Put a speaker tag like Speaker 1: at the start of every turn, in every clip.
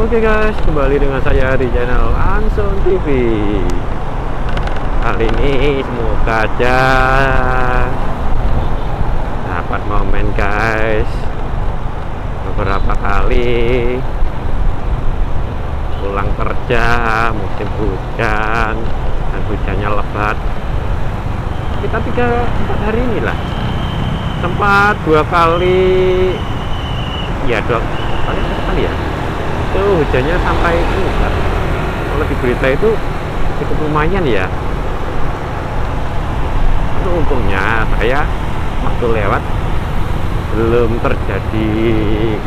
Speaker 1: Oke guys, kembali dengan saya di channel Anson TV. Kali ini semoga aja dapat momen guys. Beberapa kali pulang kerja musim hujan dan hujannya lebat. Kita 3-4 hari inilah sempat 2 kali, ya 2 kali ya. Itu hujannya sampai enggak. Kalau di berita itu cukup lumayan ya. Itu untungnya saya waktu lewat belum terjadi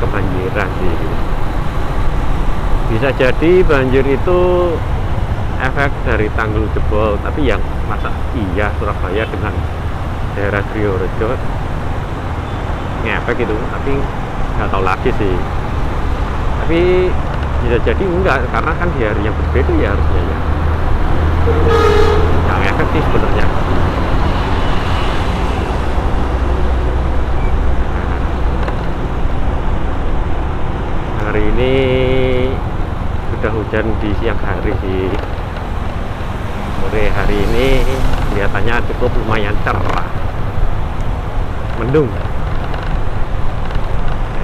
Speaker 1: kebanjiran sih. Bisa jadi banjir itu efek dari tanggul jebol, tapi yang masa iya Surabaya dengan daerah Triorejo ngefek itu, tapi nggak tahu lagi sih. Tapi bisa jadi enggak, karena kan di hari yang berbeda ya harusnya ya yang efektif sebenarnya. Hari ini sudah hujan di siang hari sih. Sore hari ini kelihatannya cukup lumayan cerah, mendung,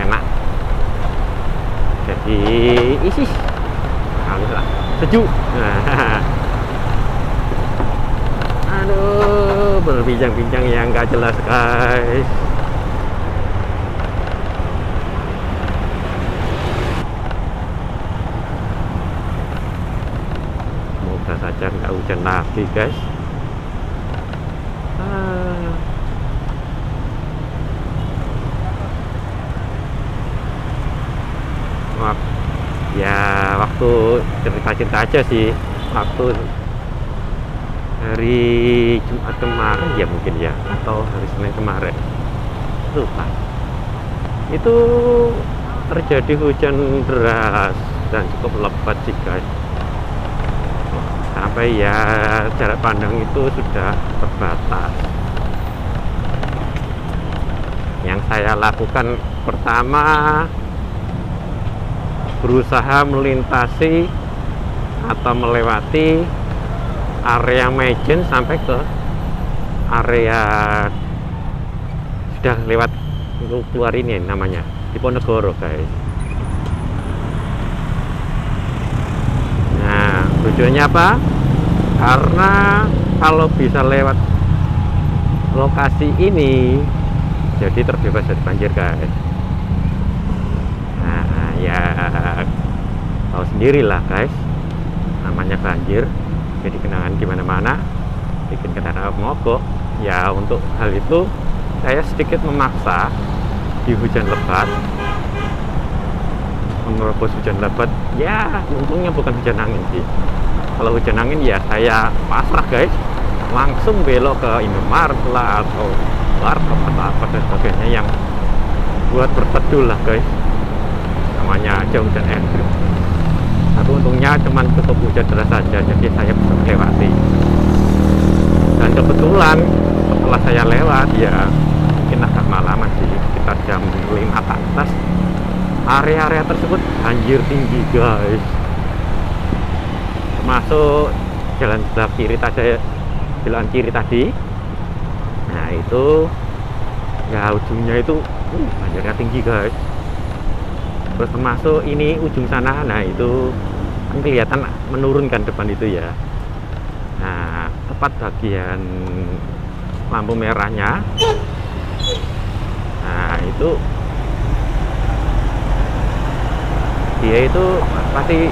Speaker 1: enak. Jadi isi lah, sejuk. Aduh, berbincang-bincang yang gak jelas guys. Semoga saja nggak hujan lagi guys. Ya waktu cerita-cerita aja sih, waktu hari Jumat kemarin ya mungkin ya, atau hari Senin kemarin lupa, itu terjadi hujan deras dan cukup lebat sih guys, sampai ya jarak pandang itu sudah terbatas. Yang saya lakukan pertama, berusaha melintasi atau melewati area Mejen sampai ke area sudah lewat keluar ini namanya Diponegoro guys. Nah tujuannya apa? Karena kalau bisa lewat lokasi ini jadi terbebas dari banjir guys. Ya tahu sendirilah guys, namanya banjir jadi kenangan gimana mana, bikin kendaraan mogok. Ya untuk hal itu saya sedikit memaksa di hujan lebat, menerobos hujan lebat. Ya untungnya bukan hujan angin sih. Kalau hujan angin ya saya pasrah guys, langsung belok ke Indomaret lah atau warkop atau apa dan sebagainya yang buat berteduh lah guys, namanya aja hujan ekstrim. Tapi untungnya cuman cukup hujan deras saja, jadi saya bisa melewati. Dan kebetulan setelah saya lewat ya mungkin agak malaman sih, sekitar jam 5 ke atas, area-area tersebut banjir tinggi guys, termasuk jalan sebelah kiri tadi, jalan kiri tadi. Nah itu ya ujungnya itu banjirnya tinggi guys. Terus termasuk ini ujung sana, nah itu kan kelihatan menurunkan depan itu ya. Nah tepat bagian lampu merahnya, nah itu dia itu pasti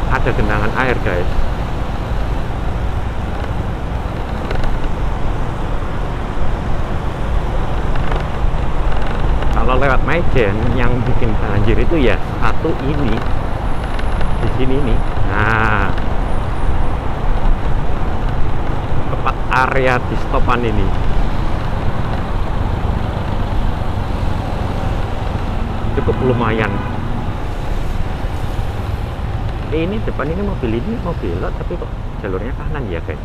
Speaker 1: ada genangan air guys. Kalau lewat Mejen yang bikin banjir itu ya satu ini di sini nih. Nah tepat area di stopan ini cukup lumayan. Ini depan ini mobil belok, tapi kok jalurnya kanan ya guys.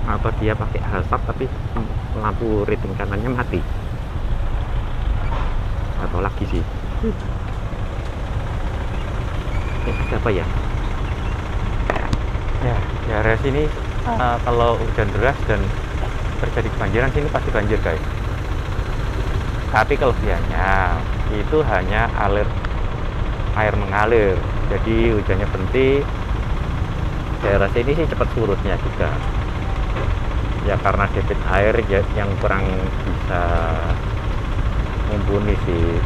Speaker 1: Apa dia pakai hazard tapi lampu reading kanannya mati, atau jauh lagi sih. Ada apa ya? Ya, di area sini kalau hujan deras dan terjadi kebanjiran sini pasti banjir guys. Tapi kelebihannya itu hanya air mengalir. Jadi hujannya berhenti. Daerah sini sih cepat surutnya juga. Ya karena debit air yang kurang bisa mumpuni sih.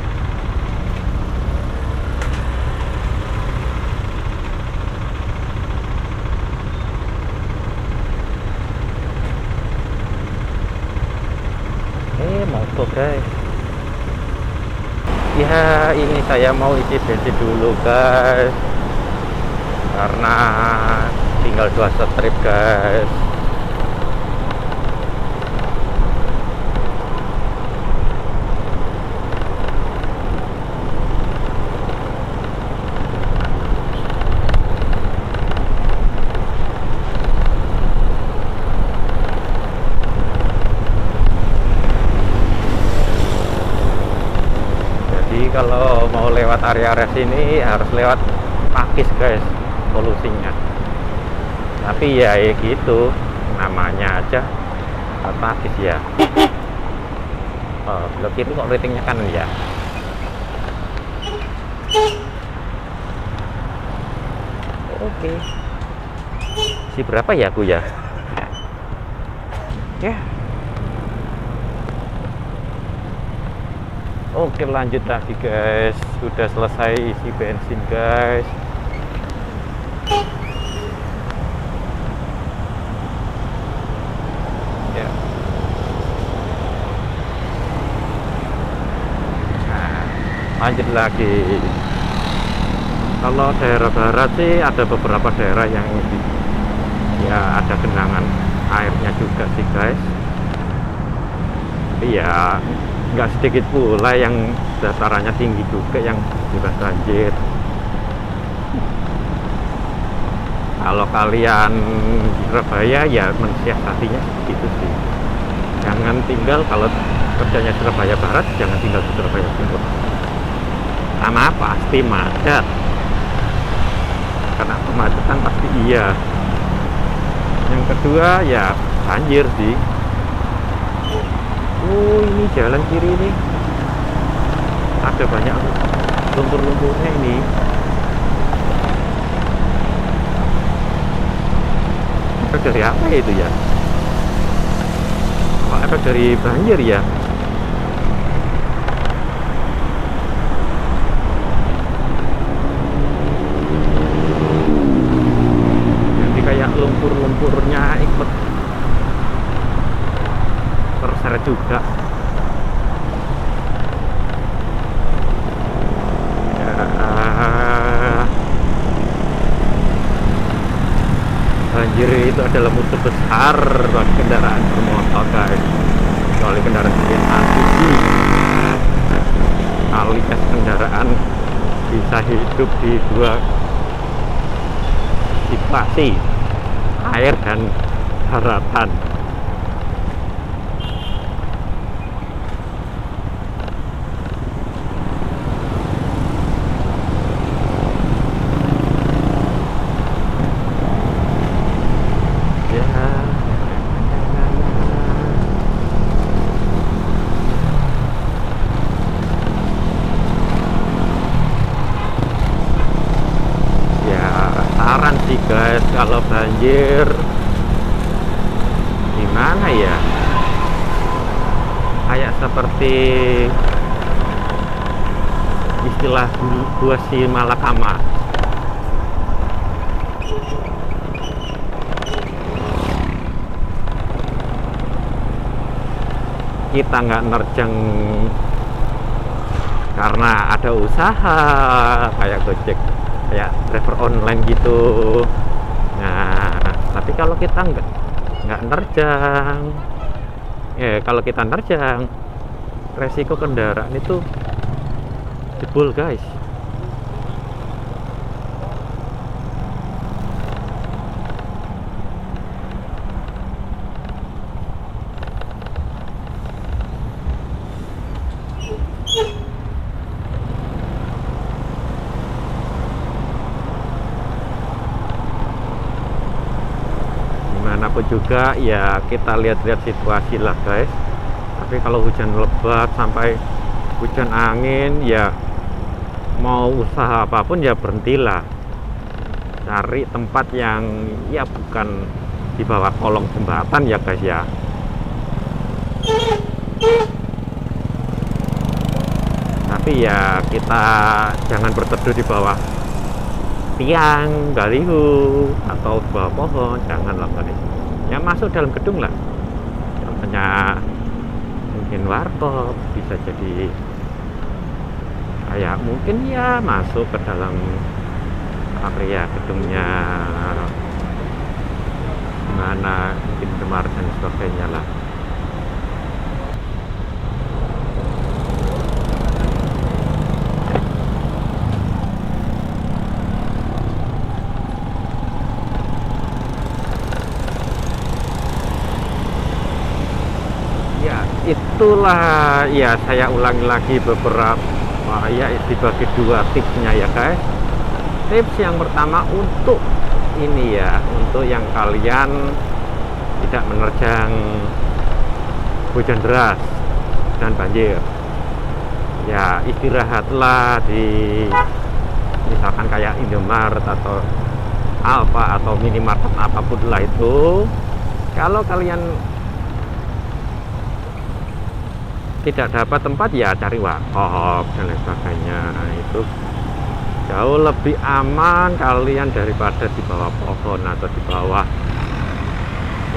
Speaker 1: Mogok guys. Ya ini saya mau isi bensin dulu guys, karena tinggal 2 strip guys. Kalau mau lewat area-area sini harus lewat Pakis guys solusinya. Tapi ya gitu namanya aja Pakis ya. Oh, belok kiri kok ratingnya kanan ya. Oke. Si berapa ya aku ya? Ya. Oke lanjut lagi guys, sudah selesai isi bensin guys. Ya. Nah, lanjut lagi. Kalau daerah barat sih ada beberapa daerah yang ya ada genangan airnya juga sih guys. Tapi ya nggak sedikit pula yang datarannya tinggi juga yang sudah banjir. Kalau kalian di Surabaya ya mensiasatinya gitu sih. Jangan tinggal, kalau kerjanya Surabaya Barat jangan tinggal di Surabaya Timur. Sama pasti macet. Karena kemacetan pasti iya. Yang kedua ya banjir sih. Oh ini jalan kiri ini ada banyak lumpur-lumpurnya ini. Efek dari apa itu ya? Oh, efek dari banjir ya. Jadi kayak lumpur-lumpurnya ikut terseret juga. Ya, banjir itu adalah musuh besar bagi kendaraan bermotor guys. Kecuali kendaraan pribadi alias kendaraan bisa hidup di 2 situasi, air dan daratan. Saran sih guys, kalau banjir gimana ya, kayak seperti istilah gua si malakama, kita nggak nerjang karena ada usaha kayak Gojek, kayak driver online gitu. Nah tapi kalau kita nggak nerjang, kalau kita nerjang resiko kendaraan itu jebol guys. ataupun juga ya kita lihat-lihat situasi lah guys. Tapi kalau hujan lebat sampai hujan angin ya mau usaha apapun ya berhentilah, cari tempat yang ya bukan di bawah kolong jembatan ya guys ya. Tapi ya kita jangan berteduh di bawah tiang, baliho atau di bawah pohon, janganlah guys. Ya masuk dalam gedung lah, contohnya mungkin warkop, bisa jadi kayak mungkin ya masuk ke dalam area gedungnya mana mungkin Indomaret dan sebagainya lah. Ya itulah ya, saya ulangi lagi beberapa ya, dibagi dua tipsnya ya guys. Tips yang pertama untuk ini ya, untuk yang kalian tidak menerjang hujan deras dan banjir, ya istirahatlah di misalkan kayak Indomaret atau Alfa atau minimarket apapun lah itu. Kalau kalian tidak dapat tempat ya cari warkop dan lain sebagainya. Itu jauh lebih aman kalian daripada di bawah pohon atau di bawah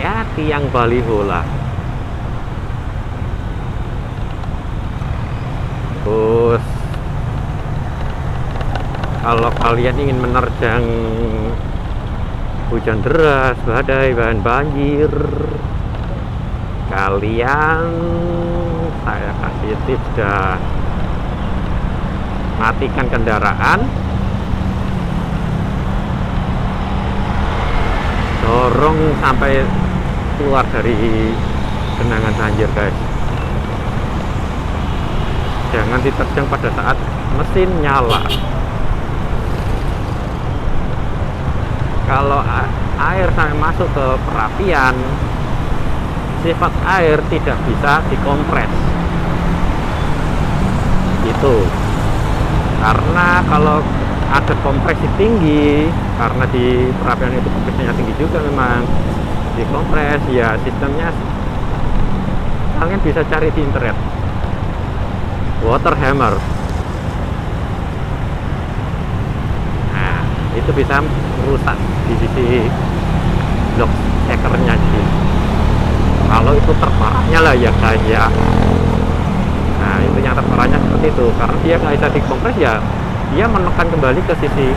Speaker 1: ya tiang baliho lah. Terus kalau kalian ingin menerjang hujan deras, badai, dan banjir, kalian saya kasih tips dah, matikan kendaraan, dorong sampai keluar dari genangan banjir guys. Jangan diterjang pada saat mesin nyala. Kalau air sampai masuk ke perapian, sifat air tidak bisa dikompres itu, karena kalau ada kompresi tinggi, karena di perapian itu kompresinya tinggi juga, memang dikompres ya sistemnya. Kalian bisa cari di internet water hammer. Nah itu bisa merusak di sisi blok stekernya sih. Kalau itu terparahnya lah ya guys ya. Nah itu yang terparahnya seperti itu, karena dia nggak bisa dikompres ya, dia menekan kembali ke sisi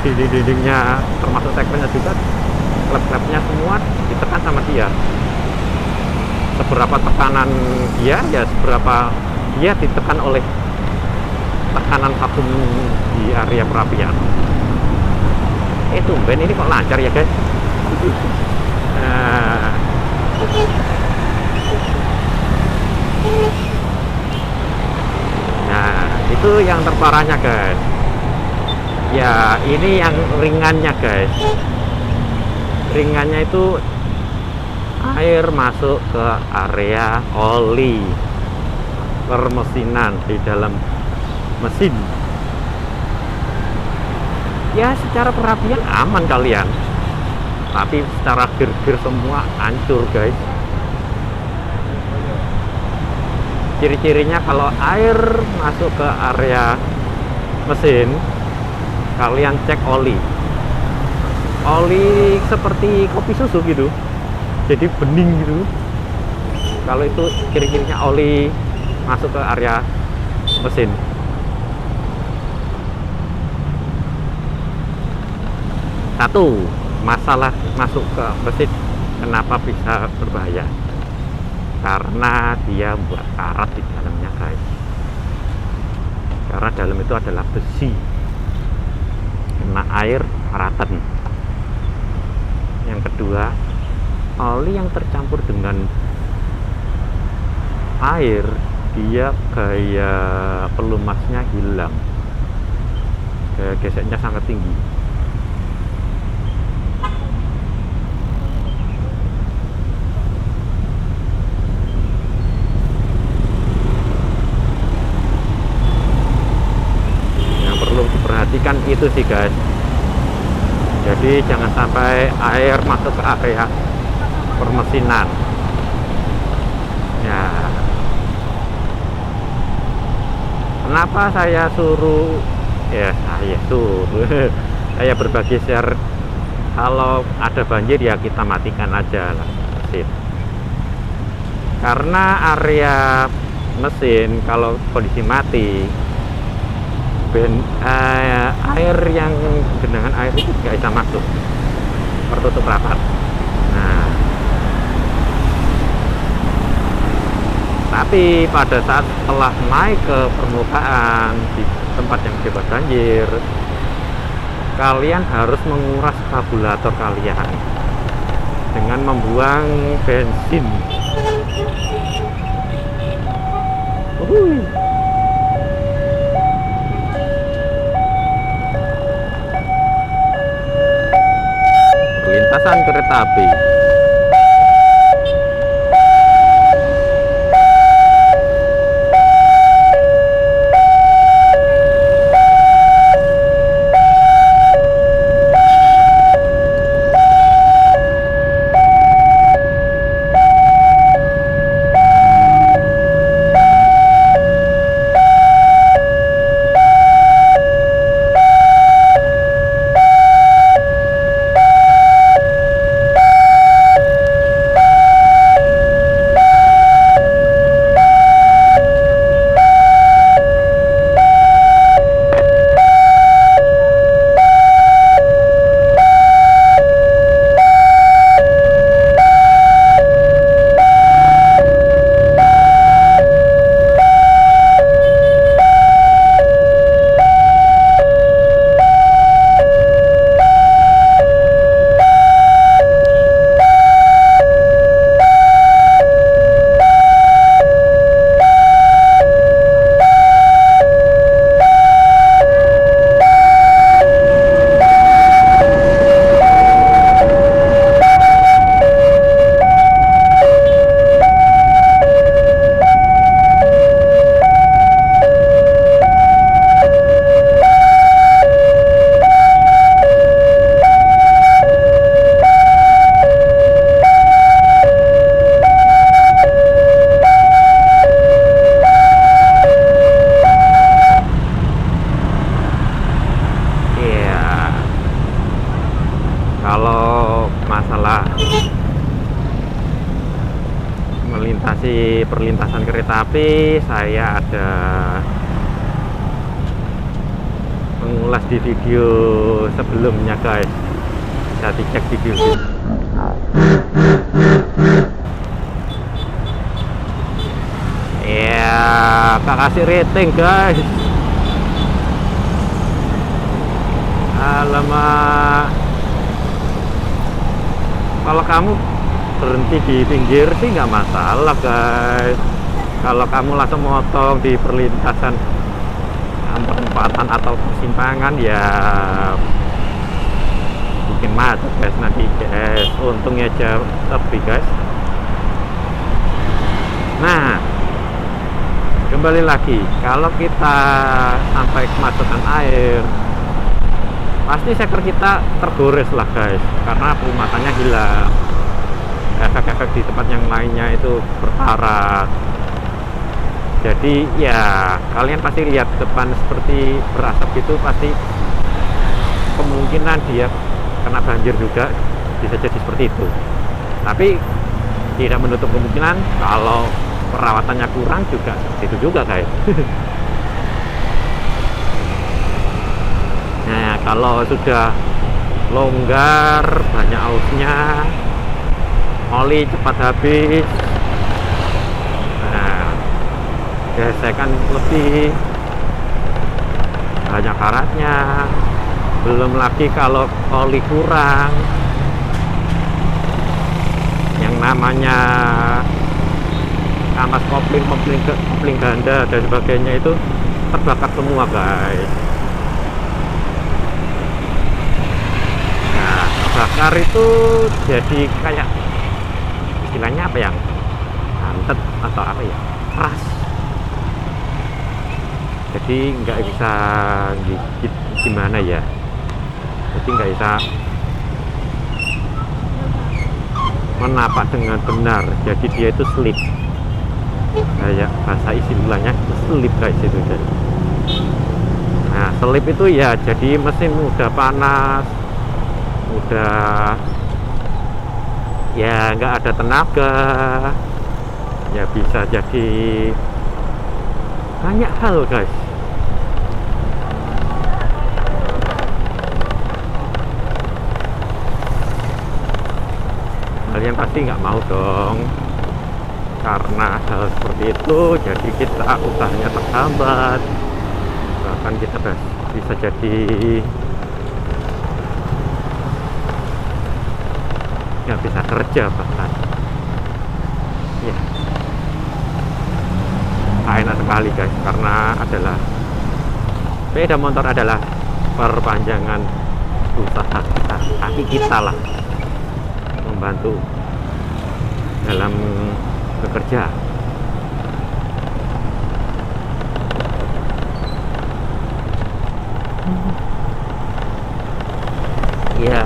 Speaker 1: dinding-dindingnya, termasuk stekernya juga, klep-klepnya semua ditekan sama dia. Seberapa tekanan dia ya seberapa dia ditekan oleh tekanan vakum di area perapian. Tumben ini kok lancar ya guys. Nah itu yang terparahnya guys. Ya ini yang ringannya guys. Ringannya itu air masuk ke area oli permesinan di dalam mesin. Ya secara perapian aman kalian, tapi secara gear semua hancur guys. Ciri-cirinya kalau air masuk ke area mesin, kalian cek oli seperti kopi susu gitu, jadi bening gitu. Kalau itu ciri-cirinya oli masuk ke area mesin. Satu, masalah masuk ke mesin kenapa bisa berbahaya? Karena dia buat karat di dalamnya guys. Karena dalam itu adalah besi, kena air karatan. Yang kedua, oli yang tercampur dengan air, dia gaya pelumasnya hilang, gaya geseknya sangat tinggi. memperhatikan itu sih guys. Jadi jangan sampai air masuk ke area permesinan ya. Kenapa saya suruh saya berbagi share, kalau ada banjir ya kita matikan aja lah mesin, karena area mesin kalau kondisi mati, air yang genangan air itu nggak bisa masuk, tertutup rapat. Nah, tapi pada saat setelah naik ke permukaan di tempat yang bebas banjir, kalian harus menguras karburator kalian dengan membuang bensin. Perlintasan kereta api. Kalau masalah melintasi perlintasan kereta api, saya ada mengulas di video sebelumnya guys, bisa dicek video ini. Ya, tak kasih rating guys. Alamak, kalau kamu berhenti di pinggir sih nggak masalah guys. Kalau kamu langsung motong di perlintasan perempatan atau persimpangan ya bikin macet guys nanti guys. Untungnya aja sepi guys. Nah, kembali lagi, kalau kita sampai kemacetan air, pasti seker kita tergores lah guys, karena pelumasannya hilang, efek-efek di tempat yang lainnya itu berparah. Jadi ya kalian pasti lihat depan seperti berasap gitu, pasti kemungkinan dia kena banjir juga, bisa jadi seperti itu. Tapi tidak menutup kemungkinan kalau perawatannya kurang juga itu juga guys. Nah, kalau sudah longgar, banyak ausnya, oli cepat habis, nah, gesekan lebih, banyak karatnya. Belum lagi kalau oli kurang, yang namanya kampas kopling ganda dan sebagainya itu terbakar semua guys. Bakar itu jadi kayak istilahnya apa yang santet atau apa ya, keras, jadi nggak bisa gigit gimana ya, jadi nggak bisa menapak dengan benar, jadi dia itu slip, kayak bahasa istilahnya itu slip guys itu guys. Nah slip itu ya jadi mesin udah panas, udah ya nggak ada tenaga, ya bisa jadi banyak hal guys. Kalian pasti nggak mau dong, karena hal seperti itu jadi kita usahanya terhambat, bahkan kita bisa jadi nggak bisa kerja bahkan ya. Enak sekali guys, karena adalah sepeda motor adalah perpanjangan usaha kita, kaki kita lah, membantu dalam bekerja. Ya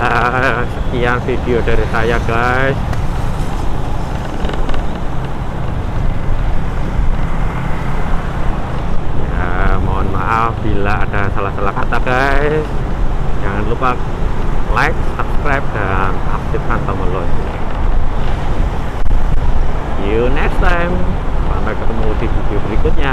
Speaker 1: sekian video dari saya guys. Ya mohon maaf bila ada salah-salah kata guys. Jangan lupa like, subscribe, dan aktifkan tombol lonceng. See you next time. Sampai ketemu di video berikutnya.